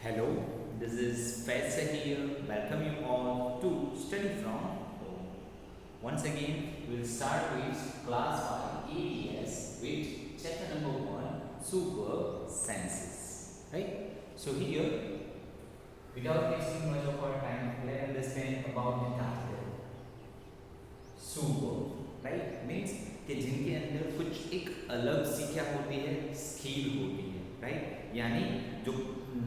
Hello, this is Faisal here. Welcome you all to Study from Home. Once again, we'll start with Class 5 ADS with chapter number 1 Super Senses. Right? So, here, without wasting much of our time, let's understand about the capital. Super, right? Means कि जिनके अंदर कुछ एक अलग सी क्या होती है, skill होती है, राइट? यानी जो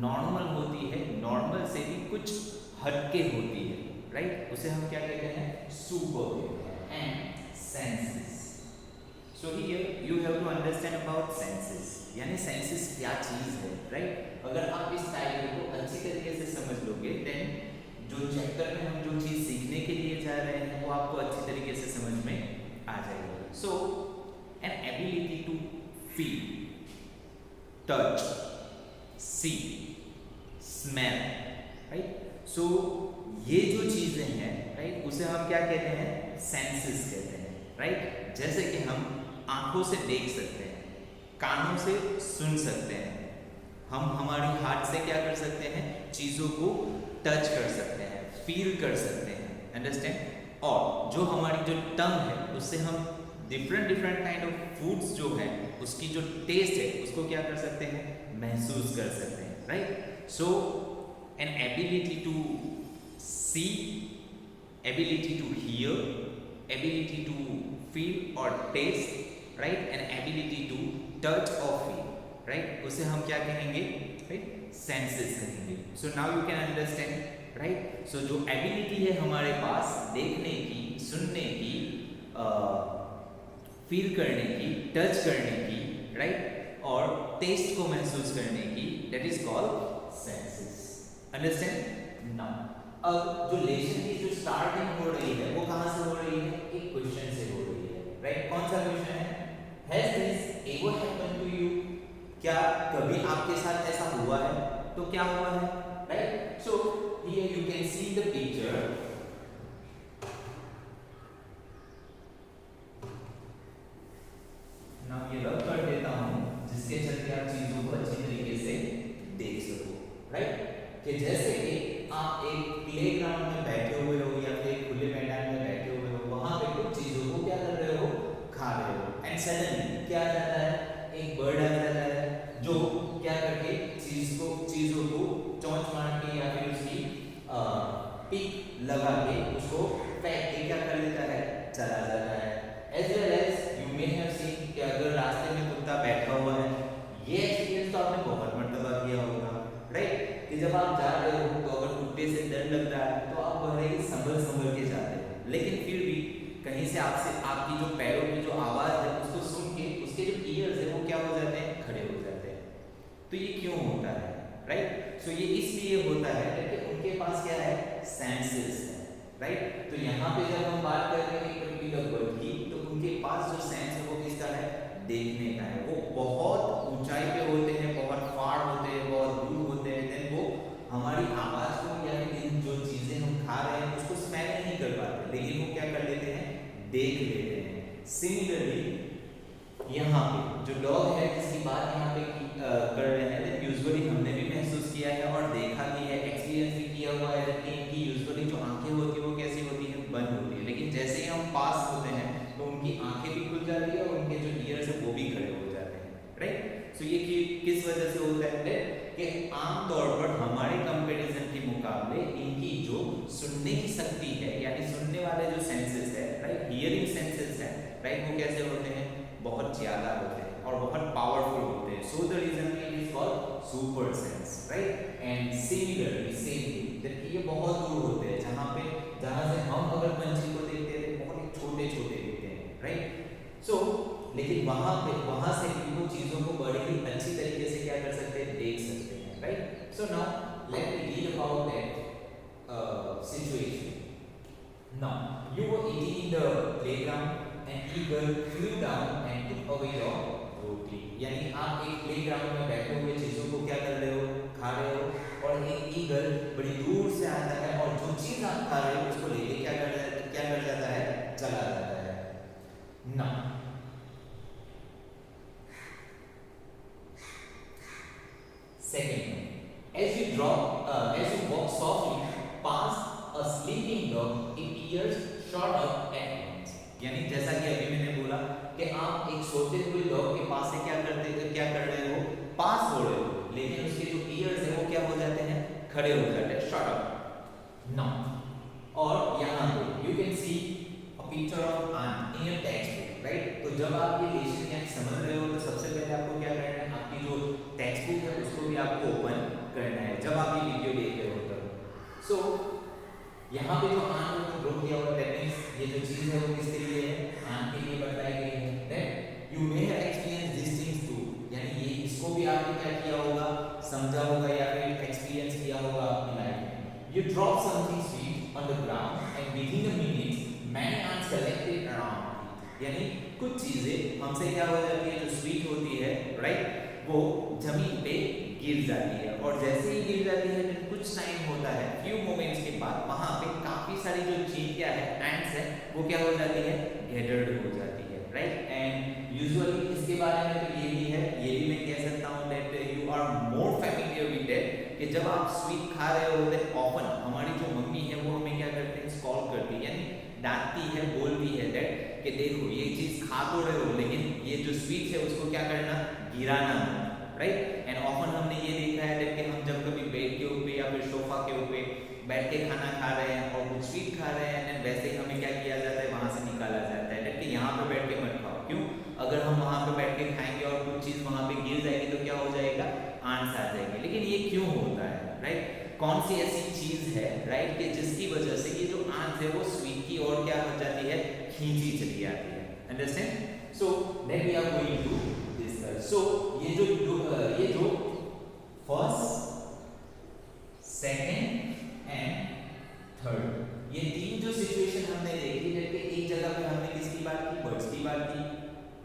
नॉर्मल होती है, नॉर्मल से भी कुछ हटके होती है, राइट? उसे हम क्या कहते हैं? Super and senses. So here you have to understand about senses. यानी सेंसेस क्या चीज है, राइट? अगर आप इस टाइटल को अच्छी तरीके से समझ लोगे, देन जो चैप्टर में हम जो चीज सीखने के लिए जा रहे हैं वो आपको अच्छी तरीके से समझ में आ जाएगा. So, an ability to feel, touch, see, smell, right? So, ये जो चीजें हैं, right? उसे हम क्या कहते हैं? Senses कहते हैं, right? जैसे कि हम आंखों से देख सकते हैं, कानों से सुन सकते हैं, हम हमारी हाथ से क्या कर सकते हैं? चीजों को टच कर सकते हैं, फील कर सकते हैं, अंडरस्टैंड? और जो हमारी जो टंग है उससे हम डिफरेंट काइंड ऑफ फूड्स जो है उसकी जो टेस्ट है उसको क्या कर सकते हैं? महसूस कर सकते हैं, right? So an ability to see, ability to hear, ability to feel और taste, right? An ability to touch और फील, राइट? उसे हम क्या कहेंगे? राइट? सेंसेस कहेंगे. So now you can understand, right? So जो एबिलिटी है हमारे पास देखने की, सुनने की, फील करने की, टच करने की, राइट? और टेस्ट को महसूस करने की, that is called senses. Understand? Now अब जो लेसन की जो स्टार्टिंग हो रही है वो कहां से हो रही है? एक क्वेश्चन से हो रही है, राइट? कौन सा क्वेश्चन है? Has this ever happened to you? क्या कभी आपके साथ ऐसा हुआ है? तो क्या हुआ है, right? So here you can see the picture. ये रब कर देता हूं जिसके चलते आप चीजों को अच्छी तरीके से देख सको, राइट? कि जैसे कि आप एक प्लेग्राउंड में बैठे हुए हो या फिर खुले मैदान में बैठे हुए हो, वहां पे कुछ चीजों को क्या कर रहे हो? खा रहे हो. एंड सडनली क्या आ जाता है? एक बर्ड आ जाता है जो क्या करके चीजों को चोंच मार के या फिर उसकी पिक लगा के उसको फेंक के क्या कर लेता है? चला जाता है. As well as you may have seen कि अगर रास्ते में कुत्ता बैठा हुआ है, ये एक्सपीरियंस तो आपने बहुत मर्तबा किया होगा, राइट? कि जब आप जा रहे हो तो अगर कुत्ते से डर लग रहा है तो आप बड़े ही संभल के जाते हो, लेकिन फिर भी कहीं से आपकी जो पैरों की जो आवाज़ है उसको सुन के उसके जो ईयर्स है वो क्या हो जाते हैं? खड़े हो जाते हैं. तो ये क्यों होता है, राइट? सो ये इसलिए होता है कि उनके पास क्या है? सेंसेस है, राइट? तो यहाँ पे जब हम बात कर रहे हैं पर्टिकुलर बर्ड की, तो उनके पास जो सेंस है वो किसका है? देखने का है. वो बहुत ऊंचाई पे होते हैं, बहुत फार होते हैं, बहुत दूर होते हैं, देन वो हमारी आवाज को या फिर जो चीजें हम खा रहे हैं उसको स्मेल नहीं कर पाते, लेकिन वो क्या कर लेते हैं? देख लेते हैं. सिमिलरली यहाँ पे जो डॉग है जिसकी बात यहाँ पे कर रहे हैं, यूजुअली हमने भी महसूस किया है और देखा भी है, एक्सपीरियंस भी किया हुआ है कि इनकी यूजुअली जो आंखें होती है वो कैसी होती है? बंद होती है. लेकिन जैसे ही हम पास होते हैं तो उनकी आंखें भी खुल जाती है और उनके जो ईयर्स है वो भी खड़े हो जाते हैं, राइट? सो ये किस वजह से होता है? कि आमतौर पर हमारे कंपैरिजन के मुकाबले इनकी जो सुनने की शक्ति है, यानी सुनने वाले जो सेंसेस है, राइट? हियरिंग सेंसेस है, राइट? वो कैसे होते हैं? बहुत ज्यादा होते हैं और बहुत पावरफुल होते हैं. So the reason it is called super sense, right? And similarly same कि ये बहुत दूर होते हैं, जहां से हम अगर पंछी को देखते हैं तो बहुत छोटे दिखते हैं, राइट? सो लेकिन वहां से वो चीजों को बड़े ही अच्छी तरीके से क्या कर सकते हैं? देख सकते हैं, right? So now let me read about that situation. Now you were eating in the playground, an eagle flew down and took away your roti. यानी आप एक प्लेग्राउंड में बैठे हुए चीजों को क्या कर रहे हो? खा रहे हो, और एक ईगल बड़ी दूर से आता है और जो चीज आप खा रहे हो उसको लेके क्या कर जाता है? चला जाता है. ना second As you walk softly past a sleeping dog, its ears shot up at once. यानी जैसा कि अभी मैंने बोला कि आप एक सोते हुए डॉग के पास से क्या कर रहे हो, पास हो रहे हो, लेकिन उसके जो ईयर्स है वो क्या हो जाते हैं, खड़े हो जाते हैं, शॉट अप नाउ। और यहाँ पे you can see a picture of ant in your text book, right. तो जब आप ये लेसन यानी समझ रहे हो तो सबसे पहले आपको क्या करना है, आपकी जो टेक्स्ट बुक है उसको भी आपको ओपन करना है जब आप ये वीडियो देख रहे हो तब। सो यहाँ पे जो आंट को ड्रॉ किया हुआ है, दैट मींस ये जो चीज है वो किसके लिए है, आंट के लिए बताई गई है, right. You may have experience this things too, यानी ये इसको भी आपने क्या किया होगा, समझा होगा या फिर एक्सपीरियंस किया होगा अपनी लाइफ में। You drop something sweet on the ground and within a minute many ants collected around, यानी कुछ चीजें हमसे क्या हो जाती है, जो स्वीट होती है, राइट, वो जमीन पे गिर जाती है, और जैसे ही गिर जाती है फिर कुछ टाइम होता है, फ्यू मोमेंट्स के बाद वहां पे काफी सारी जो चींटियां है, एंट्स है, वो क्या हो जाती है, गैदर्ड हो जाती है, राइट। एंड यूजुअली इसके बारे में तो ये भी है, ये भी मैं कह सकता हूँ that you are more familiar with that, कि जब आप स्वीट खा रहे होते हैं ऑफन हमारी जो मम्मी है वो हमें क्या करते हैं, स्कॉल करती है, यानी डांटती है, बोलती है दैट कि देखो ये चीज खा तो रहे हो लेकिन ये जो स्वीट है उसको क्या करना, गिराना, राइट। एंड ऑफन हमने ये देखा है कि हम जब कभी बेड के ऊपर या फिर सोफा के ऊपर बैठ के खाना खा रहे हैं और कुछ स्वीट खा रहे हैं, एंड वैसे ही हमें क्या किया जाता है, वहां से निकाला जाता है कि यहाँ पे बैठ के मत खाओ, क्यों, अगर हम वहां पे बैठ के खाएंगे और कुछ चीज वहां पे गिर जाएगी तो क्या हो जाएगा, आंट्स आ जाएंगे। लेकिन ये क्यों होता है, राइट, कौन सी ऐसी चीज है, राइट, कि जिसकी वजह से ये जो आंट्स है वो स्वीट की ओर क्या हो जाती है, खींची चली जाती है, understand. So that we are going to discuss. So ये जो फर्स्ट, सेकंड एंड थर्ड, ये तीन जो सिचुएशन हमने देखी, जैसे एक जगह पे हमने किसकी बात की, बर्ड्स की बात की,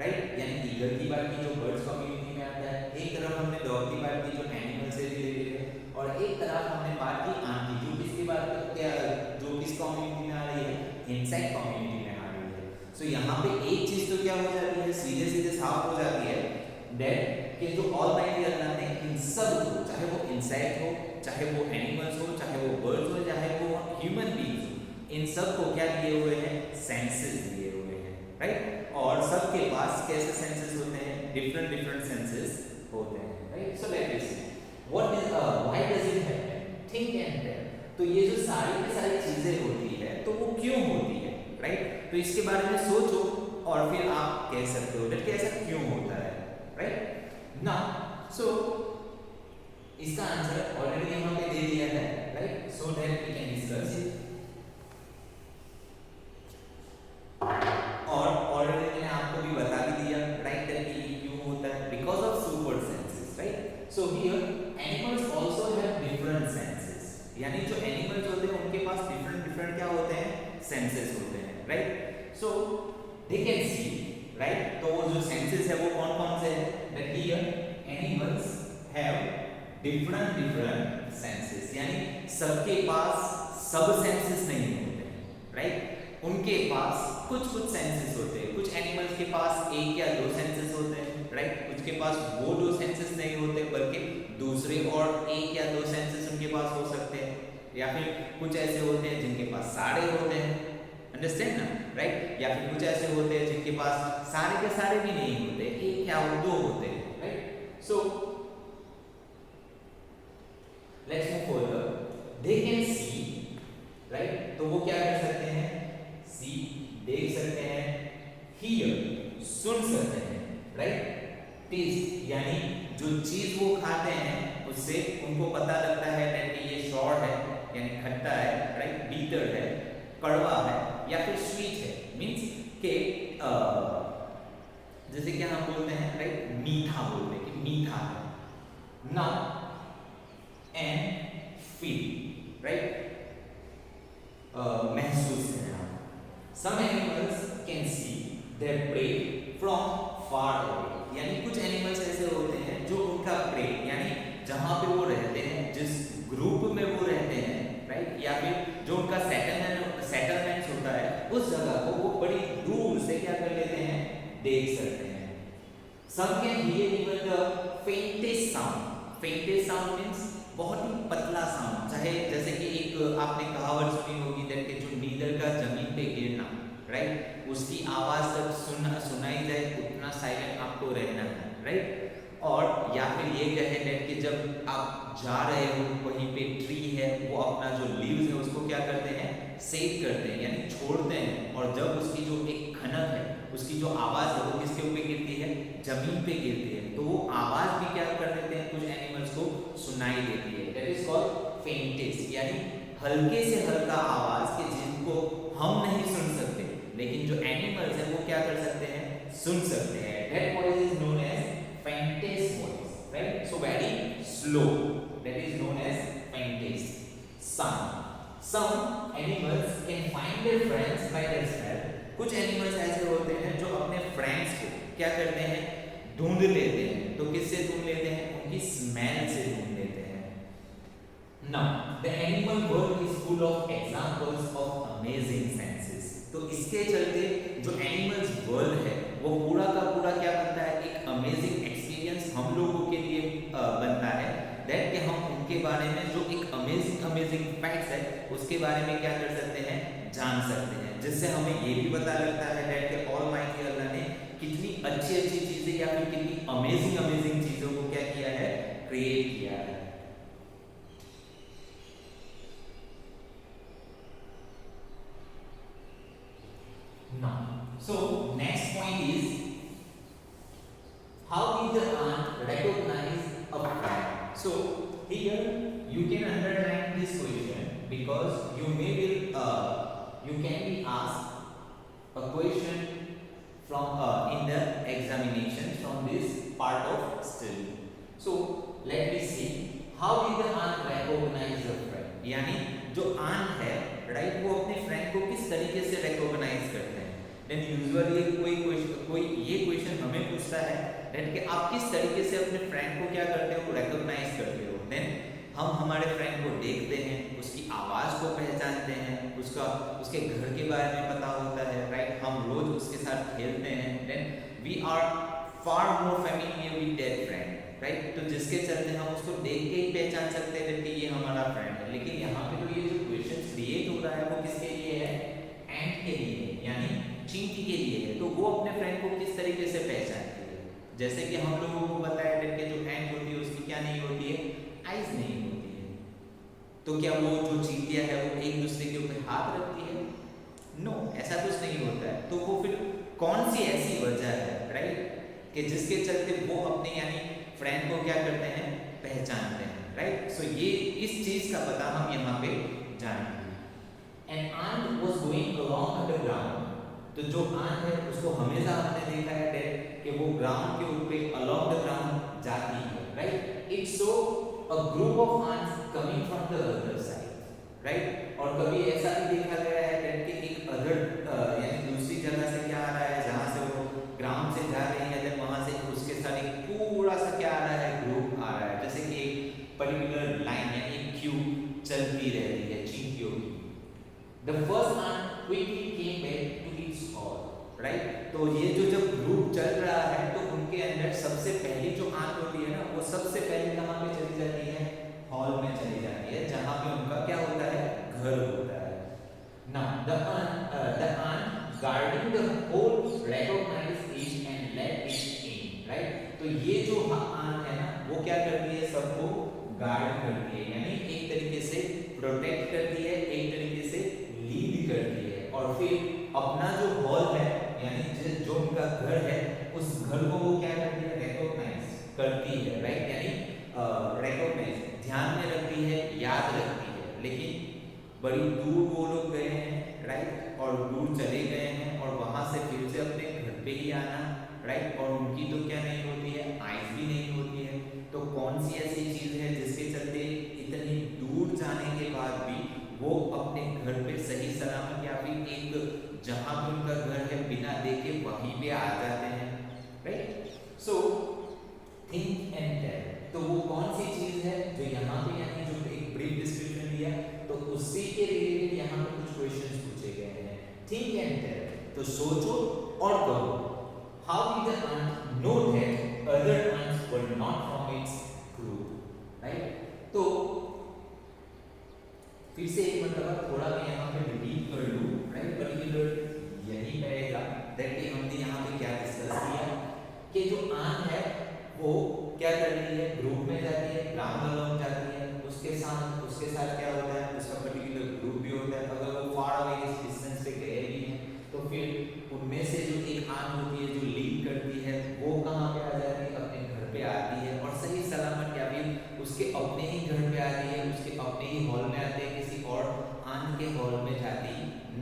राइट, यानी ईगल की बात की जो बर्ड्स कम्युनिटी में आता है, एक तरफ हमने डॉग की बात की जो एनिमल से रिलेटेड है, और एक तरफ हमने बात की आंट की जो किसकी बात क्या, जो किस कम्युनिटी में आ रही है, इंसेक्ट कम्युनिटी में आ रही है। सो यहाँ पे एक चीज तो क्या हो जाती है, सीधे सीधे साफ हो जाती है दैट कि जो ऑलमाइटी अल्लाह ने इन सब को, चाहे वो इंसेक्ट हो, चाहे वो एनिमल्स हो, चाहे वो बर्ड्स हो, चाहे वो ह्यूमन बीइंग्स हो, इन सब को क्या दिए हुए हैं, सेंसेस दिए हुए हैं, राइट। और सबके पास कैसे सेंसेस होते हैं, डिफरेंट सेंसेस होते हैं, right. So let us see what is why does it happen, think and tell. तो ये जो सारी की सारी चीजें होती है तो वो क्यों होती है, राइट। तो इसके बारे में सोचो और फिर आप कह सकते हो कि ऐसा क्यों होता है, राइट। नाउ सो इसका आंसर ऑलरेडी यहाँ पे दे दिया है, right, so that we can discuss it. और ऑलरेडी मैंने आपको भी बता भी दिया, राइट, दैट ये क्यों होता है, because of super senses, right. So here animals also have different senses, यानी जो एनिमल्स होते हैं उनके पास डिफरेंट क्या होते हैं, सेंसेस होते हैं, right. So they can see, right, तो वो जो सेंसेस है वो कौन-कौन से हैं, that here animals have different senses, यानी सबके पास सब सेंसेस नहीं होते हैं, राइट। उनके पास कुछ सेंसेस होते हैं, कुछ एनिमल्स के पास एक या दो सेंसेस होते हैं, राइट, कुछ के पास वो दो सेंसेस नहीं होते बल्कि दूसरे और एक या दो सेंसेस उनके पास हो सकते हैं, या फिर कुछ ऐसे होते हैं जिनके पास सारे होते हैं, अंडरस्टैंड ना, राइट, या फिर कुछ ऐसे होते हैं जिनके पास सारे के सारे भी नहीं होते, एक या दो होते हैं, right. So let's move further, they can see, right, तो वो क्या कर सकते हैं, सी देख सकते हैं, हियर सुन सकते हैं, राइट, टेस्ट यानी जो चीज वो खाते हैं उससे उनको पता लगता है कि ये शॉर्ट है यानी खट्टा है, राइट, बीटर है, कड़वा है या फिर स्वीट है, मींस के जैसे कि हम बोलते हैं, राइट, मीठा बोलते हैं कि मीठा है। नाउ एंड फील, राइट, महसूस करना। Some animals can see their prey from far away, यानी कुछ एनिमल्स ऐसे होते हैं जो उनका प्रे यानी जहां पे वो रहते हैं, जिस ग्रुप में वो रहते हैं, राइट, या फिर जो उनका सेटलमेंट होता है उस जगह को वो बड़ी दूर से क्या कर लेते हैं, देख सकते हैं। Some can hear even the faintest sound means बहुत ही आपने कहावत सुनी होगी दैट कि जो नीदर का जमीन पे गिरना, राइट, उसकी आवाज तक सुनाई जाए उतना साइलेंट आपको रहना है, राइट। और या फिर ये कहे दैट कि जब आप जा रहे हो वहीं पे ट्री है वो अपना जो लीव्स है उसको क्या करते हैं, सेव करते हैं यानी छोड़ते हैं, और जब उसकी जो एक खनक है उसकी जो आवाज है वो किसके ऊपर गिरती है, जमीन पे गिरती है, तो वो आवाज भी क्या कर देते हैं, कुछ एनिमल्स को सुनाई देती है। दैट इज कॉल्ड फेंटेस, यानी हल्के से हल्का आवाज के जिनको हम नहीं सुन सकते लेकिन जो एनिमल्स हैं वो क्या कर सकते हैं, सुन सकते हैं। That voice is known as faintest voice, right. So very slow, that is known as faintest sound. Some animals can find their friends by their smell. कुछ एनिमल्स ऐसे होते हैं जो अपने फ्रेंड्स को क्या करते हैं, ढूंढ लेते हैं। तो किससे ढूंढ लेते हैं, उनकी स्मेल से ढूंढ लेते हैं। Now, the animal world is full of examples of amazing senses. तो इसके चलते जो एनिमल्स वर्ल्ड है वो पूरा का पूरा क्या बनता है, एक अमेजिंग एक्सपीरियंस हम लोगों के लिए बनता है। दैट कि हम उनके बारे में जो एक अमेजिंग फैक्ट्स है उसके बारे में क्या कर सकते हैं, जान सकते हैं, जिससे हमें ये भी पता लगता है दैट कि ऑलमाइटी अल्लाह ने कितनी अच्छी चीजें या फिर कितनी अमेजिंग चीजों को क्या किया है, क्रिएट किया है। Now, so next point is how did the ant recognize a friend? So here you can underline this question because you can be asked a question from in the examination from this part of study. So let me see how did the ant recognize a friend? यानी जो ant है, right, वो अपने friend को किस तरीके से recognise करते हैं। देन यूजुअली कोई ये क्वेश्चन हमें पूछता है दैट कि आप किस तरीके से अपने फ्रेंड को क्या करते हो, रिकॉग्नाइज करते हो। देन हम हमारे फ्रेंड को देखते हैं, उसकी आवाज़ को पहचानते हैं, उसके घर के बारे में पता होता है, राइट, हम रोज उसके साथ खेलते हैं। Then we are far more familiar with that friend, right. तो जिसके चलते हम उसको देख के ही पहचान सकते हैं कि ये हमारा फ्रेंड है। लेकिन यहाँ पे तो ये जो क्वेश्चन क्रिएट हो रहा है वो किसके लिए है, एंट के लिए, यानी चींटी के लिए है। तो वो अपने फ्रेंड को किस तरीके से पहचानती है, जैसे कि हम लोगों को बताया कि जो एंट होती है उसकी क्या नहीं होती है, आइज नहीं होती है। तो क्या वो जो चींटियां है वो एक दूसरे के ऊपर हाथ रखती है? नो, ऐसा कुछ नहीं होता है। तो वो फिर कौन सी ऐसी वजह है, राइट, कि जिसके चलते वो अपने यानी फ्रेंड को क्या करते हैं, पहचानते हैं, राइट। सो ये इस चीज का पता हम यहाँ पे जानेंगे। An ant was going along the ground. तो जो ant है उसको हमेशा हमने देखा है कि वो ग्राउंड के ऊपर along the ground जाती है, right? It saw a group of ants coming from the other side, right? और कभी ऐसा भी देखा गया है कि एक अदर यानी दूसरी जगह से क्या आ रहा है, जहाँ से वो ग्राउंड से जा रही है, जब वहाँ से उसके साथ एक पूरा सा क्या आ रहा है, ग्रुप आ रहा है, जैसे कि एक पर्टिकुलर लाइन यानी एक क्यू चलती रहती है चींटियों की। The first ant quickly came back to its hole, right? तो ये जो जब ग्रुप चल रहा है तो उनके अंदर सबसे पहली जो आंत होती है ना, वो सबसे पहले कहाँ पे चली जाती है, हॉल में चली जाती है, जहाँ पे उनका क्या होता है, घर होता है। Now the ant guarding the hole recognized it and let it in, right? तो ये जो आंत है ना वो क्या करती है, सबको गार्ड करती है, यानी एक तरीके से प्रोटेक्ट करती है, एक तरीके से लीड करती है, और फिर अपना जो हॉल है यानी जो उनका घर है उस घर को वो क्या करती है, रिकॉग्नाइज करती है, राइट, यानी रिकॉग्नाइज ध्यान में रखती है, याद रखती है। लेकिन बड़ी दूर वो लोग गए हैं, राइट, और दूर चले गए हैं और वहां से फिर से अपने घर पे ही आना, राइट, और उनकी तो क्या नहीं होती है, आइज भी नहीं होती है। तो कौन सी ऐसी चीज है जिसके चलते इतनी दूर जाने के बाद भी वो अपने घर पे सही सलामत या फिर एक जहां पे उनका घर है बिना देखे वहीं पे आ जाते हैं, right. So think and tell, तो वो कौन सी चीज है जो यहाँ पे यानी जो एक ब्रीफ डिस्क्रिप्शन दिया तो उसी के रिलेटेड यहाँ पे कुछ क्वेश्चंस पूछे गए हैं। थिंक एंड टेल, तो सोचो और कहो। How did the ant know that other ants were not from its group, right. तो फिर से एक मतलब थोड़ा मैं यहाँ पे रिपीट कर लूँ, राइट। पर्टिकुलर यही रहेगा दैट कि हमने यहाँ पे क्या डिस्कस किया कि जो आंत है वो क्या कर रही है, ग्रुप में जाती है, ग्राउंड अलोन जाती है, उसके साथ क्या होता है, उसका पर्टिकुलर ग्रुप भी होता है। अगर वो फार अवे डिस्टेंस पे गए भी हैं तो फिर उनमें से जो एक आंत होती है जो लीड करती है वो कहाँ पे आ जाती है, अपने घर पे आती है और सही सलामत या फिर उसके अपने ही घर पे आती है, उसके अपने ही हॉल में आती है, किसी और आंत के हॉल में जाती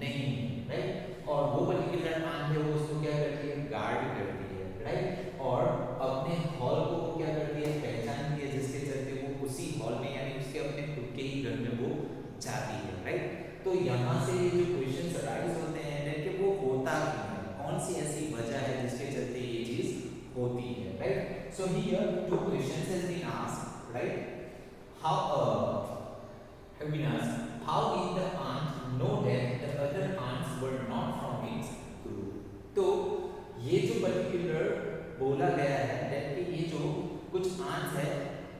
नहीं है, राइट। और वो पर्टिकुलर आंत है वो उसको क्या करती है, गार्ड करती है, राइट। और अपने हॉल को वो क्या करती है, पहचानती है, जिसके चलते वो उसी हॉल में यानी उसके अपने खुद के ही घर में वो जाती है, राइट। तो यहाँ से ये जो क्वेश्चंस अराइज होते हैं कि वो होता क्यों है, कौन सी ऐसी वजह है जिसके चलते ये चीज होती है, right. So here two questions has been asked, right. How have been asked, how did the ant know that the other ants were not from its group? तो ये जो पर्टिकुलर बोला गया है दैट कि ये जो कुछ आंत है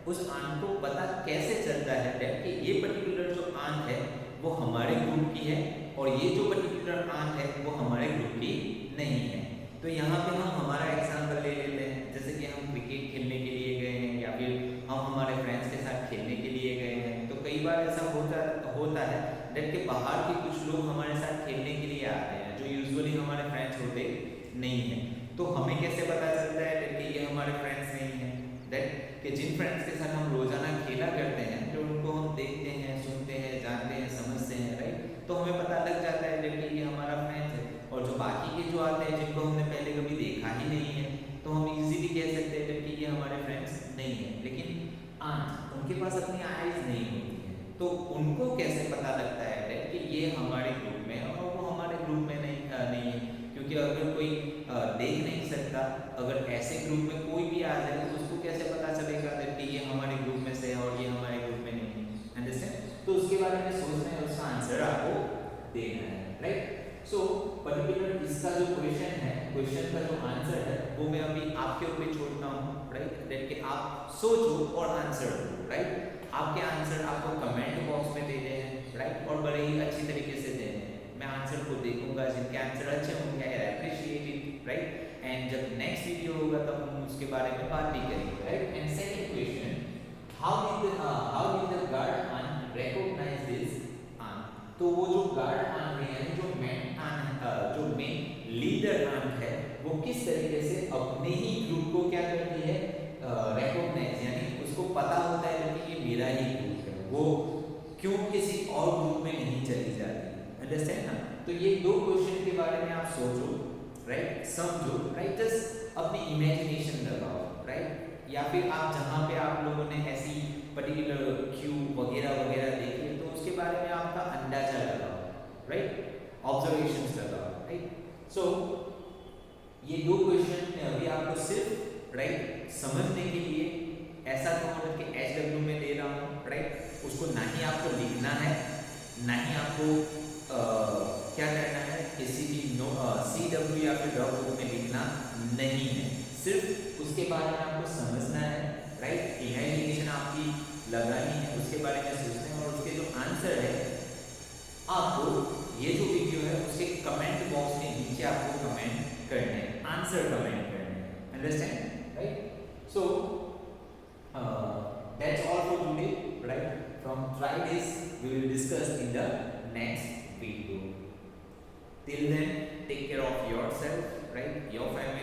उस आंत को पता कैसे चलता है दैट कि ये पर्टिकुलर जो आंत है वो हमारे ग्रुप की है और ये जो पर्टिकुलर आंत है वो हमारे ग्रुप की नहीं है। तो यहाँ पे हम हमारा एग्जाम्पल ले लेते हैं, जैसे कि हम क्रिकेट खेलने के लिए गए हैं या फिर हम हमारे फ्रेंड्स के साथ खेलने के लिए गए हैं। तो कई बार ऐसा होता है दैट कि बाहर के कुछ लोग हमारे साथ खेलने के लिए आते हैं जो यूजुअली हमारे फ्रेंड्स होते नहीं हैं। तो हमें कैसे पता चलता है दैट कि ये हमारे फ्रेंड्स नहीं हैं, दैट कि जिन फ्रेंड्स के साथ हम रोजाना खेला करते हैं, जो उनको हम देखते हैं, सुनते हैं, जानते हैं, समझते हैं, राइट। तो हमें पता लग जाता है दैट कि ये हमारा फ्रेंड्स है। और जो बाकी के जो आते हैं जिनको हमने पहले कभी देखा ही नहीं है तो हम इजीली कह सकते हैं कि ये हमारे फ्रेंड्स नहीं है। लेकिन आंट उनके पास अपनी आईज नहीं होती है तो उनको कैसे पता लगता है कि ये हमारे ग्रुप में है और वो हमारे ग्रुप में नहीं है, क्योंकि अगर कोई देख नहीं सकता, अगर ऐसे ग्रुप में कोई भी आ जाए तो उसको कैसे पता चलेगा कि ये हमारे ग्रुप में से है और ये हमारे ग्रुप में नहीं है, अंडरस्टैंड। तो उसके बारे में सोचना है, उसका आंसर आपको देना है, राइट। सो पर्टिकुलर इसका जो क्वेश्चन है, क्वेश्चन का जो आंसर है वो मैं अभी आपके ऊपर छोड़ता हूँ, राइट। दैट कि आप सोचो और आंसर दो, राइट। आपके आंसर आपको कमेंट बॉक्स में देने हैं, राइट, और बड़े ही अच्छी तरीके से देने हैं। मैं आंसर को देखूंगा, जिनके आंसर अच्छे होंगे I appreciate it, right. And जब नेक्स्ट वीडियो होगा तब हम उसके बारे में बात भी करेंगे, right. And second question, how did the guard ant recognise this ant. तो वो जो गार्ड आंट है यानी जो मेन आंट, जो मेन लीडर आंट है वो किस तरीके से अपने ही ग्रुप को क्या करती है, रिकॉग्नाइज, यानी उसको पता होता है कि ये मेरा ही ग्रुप है, वो क्यों किसी और ग्रुप में नहीं चली जाती, अंडरस्टैंड ना। तो ये दो क्वेश्चन के बारे में आप सोचो, राइट, समझो, राइट, जस्ट अपनी इमेजिनेशन लगाओ, राइट। या फिर आप जहाँ पे आप लोगों ने ऐसी पर्टिकुलर क्यू वगैरह वगैरह देखी तो उसके बारे में आपका अंदाजा लगाओ, राइट, ऑब्जर्वेशंस लगाओ, राइट। सो ये दो क्वेश्चन मैं अभी आपको सिर्फ, राइट, समझने के लिए ऐसा कहूँगा कि HW में दे रहा हूँ, राइट। उसको ना ही आपको लिखना है ना ही आपको क्या करना है, किसी भी CW या फिर डॉग बुक में लिखना नहीं है, सिर्फ उसके बारे में आपको समझना है, राइट। इमेजिनेशन आपकी लगानी है, उसके बारे में सोचना है और उसके जो आंसर है आपको ये जो वीडियो है उसके कमेंट बॉक्स में नीचे आपको कमेंट करने हैं, आंसर कमेंट करने हैं, understand, right. So that's all for today, right. From try this we will discuss in the next video. Till then, take care of yourself, right, your family.